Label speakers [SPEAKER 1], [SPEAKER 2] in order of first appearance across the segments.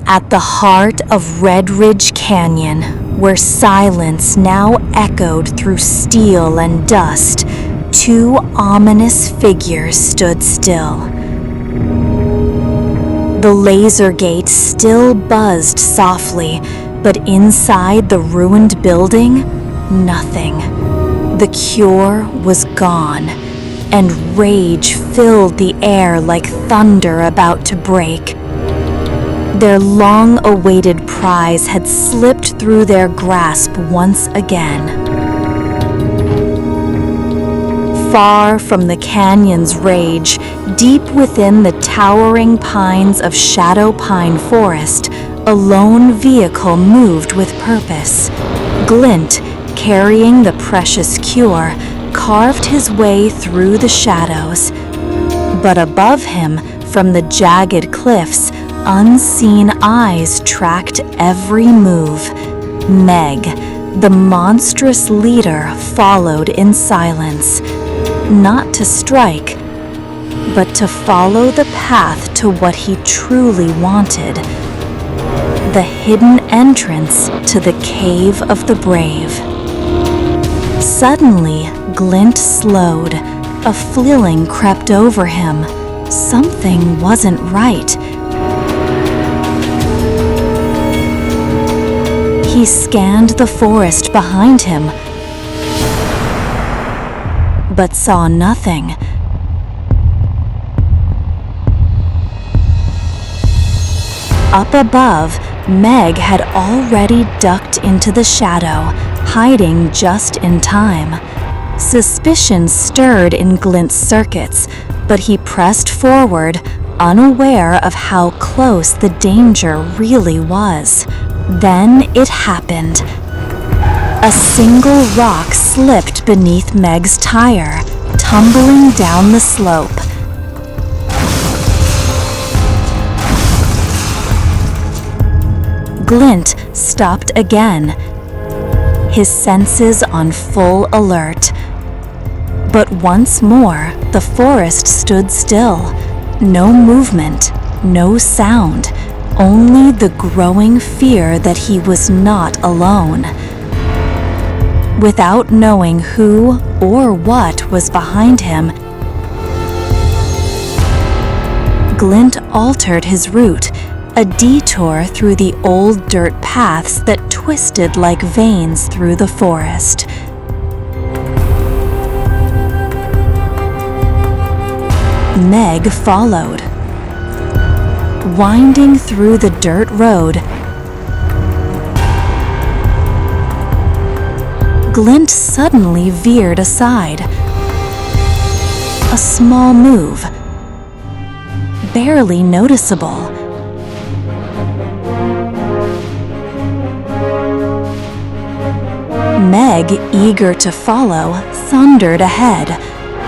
[SPEAKER 1] At the heart of Red Ridge Canyon, where silence now echoed through steel and dust, two ominous figures stood still. The laser gate still buzzed softly, but inside the ruined building, nothing. The cure was gone, and rage filled the air like thunder about to break. Their long-awaited prize had slipped through their grasp once again. Far from the canyon's rage, deep within the towering pines of Shadow Pine Forest, a lone vehicle moved with purpose. Glint, carrying the precious cure, carved his way through the shadows. But above him, from the jagged cliffs, unseen eyes tracked every move. Meg, the monstrous leader, followed in silence, not to strike, but to follow the path to what he truly wanted, the hidden entrance to the Cave of the Brave. Suddenly, Glint slowed. A feeling crept over him. Something wasn't right. He scanned the forest behind him, but saw nothing. Up above, Meg had already ducked into the shadow, hiding just in time. Suspicion stirred in Glint's circuits, but he pressed forward, unaware of how close the danger really was. Then it happened. A single rock slipped beneath Meg's tire, tumbling down the slope. Glint stopped again, his senses on full alert. But once more, the forest stood still. No movement, no sound, only the growing fear that he was not alone. Without knowing who or what was behind him, Glint altered his route, a detour through the old dirt paths that twisted like veins through the forest. Meg followed. Winding through the dirt road, Glint suddenly veered aside. A small move, barely noticeable. Meg, eager to follow, thundered ahead,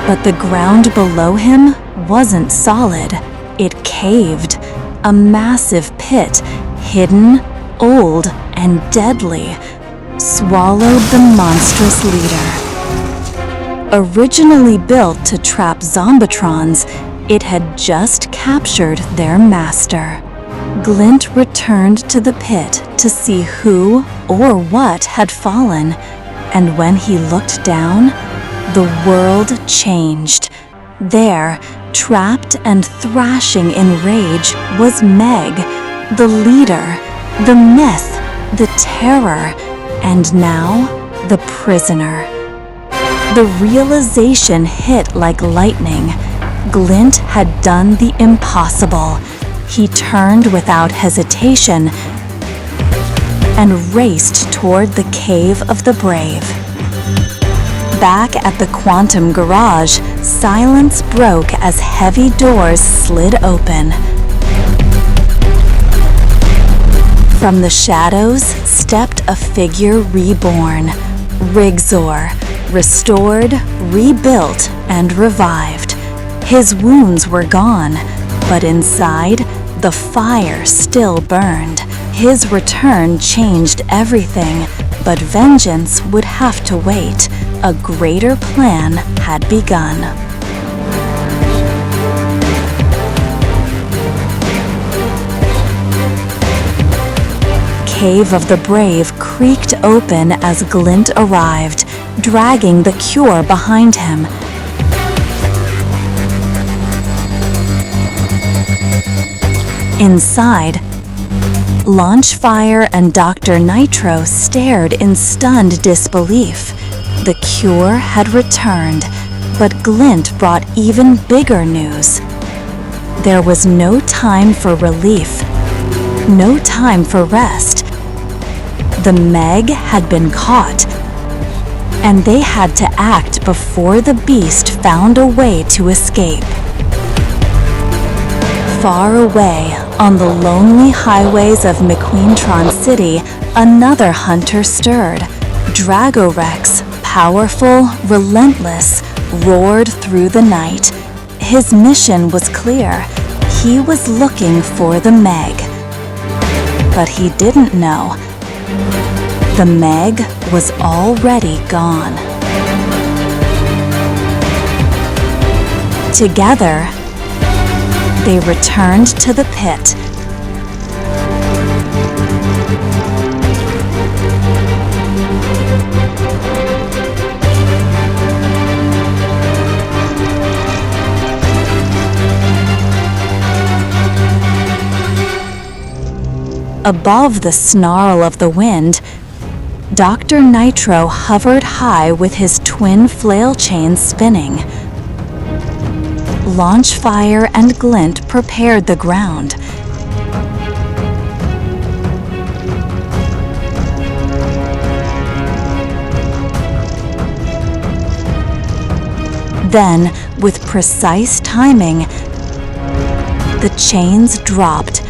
[SPEAKER 1] but the ground below him wasn't solid. It caved, a massive pit, hidden, old, and deadly, swallowed the monstrous leader. Originally built to trap zombitrons, it had just captured their master. Glint returned to the pit to see who or what had fallen, and when he looked down, the world changed. There, trapped and thrashing in rage, was Meg, the leader, the myth, the terror, and now the prisoner. The realization hit like lightning. Glint had done the impossible. He turned without hesitation and raced toward the Cave of the Brave. Back at the Quantum Garage, silence broke as heavy doors slid open. From the shadows stepped a figure reborn, Rigzor, restored, rebuilt, and revived. His wounds were gone, but inside, the fire still burned. His return changed everything, but vengeance would have to wait. A greater plan had begun. cave of the brave creaked open as Glint arrived, dragging the cure behind him. Inside, Launchfire and Dr. Nitro stared in stunned disbelief. The cure had returned, but Glint brought even bigger news. There was no time for relief, no time for rest. The Meg had been caught, and they had to act before the beast found a way to escape. Far away, on the lonely highways of McQueentrons City, another hunter stirred. Dragorex, powerful, relentless, roared through the night. His mission was clear. He was looking for the Meg. But he didn't know. The Meg was already gone. Together, they returned to the pit. Above the snarl of the wind, Dr. Nitro hovered high with his twin flail chains spinning. Launchfire and Glint prepared the ground. Then, with precise timing, the chains dropped.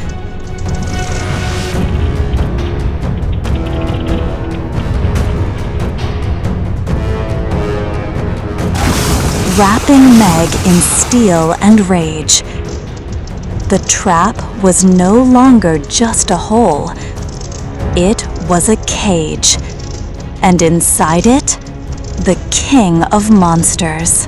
[SPEAKER 1] Wrapping Meg in steel and rage. The trap was no longer just a hole. It was a cage, and inside it, the king of monsters.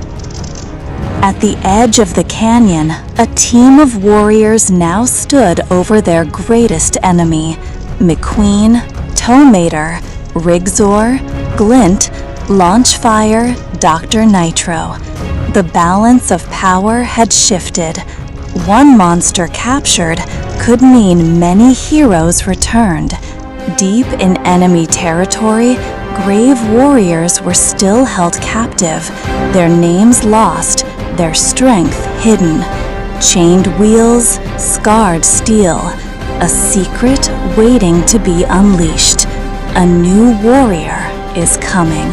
[SPEAKER 1] At the edge of the canyon, a team of warriors now stood over their greatest enemy, McQueen, Tomater, Rigzor, Glint, Launchfire, Dr. Nitro. The balance of power had shifted. One monster captured could mean many heroes returned. Deep in enemy territory, grave warriors were still held captive, their names lost, their strength hidden. Chained wheels, scarred steel, a secret waiting to be unleashed. A new warrior is coming.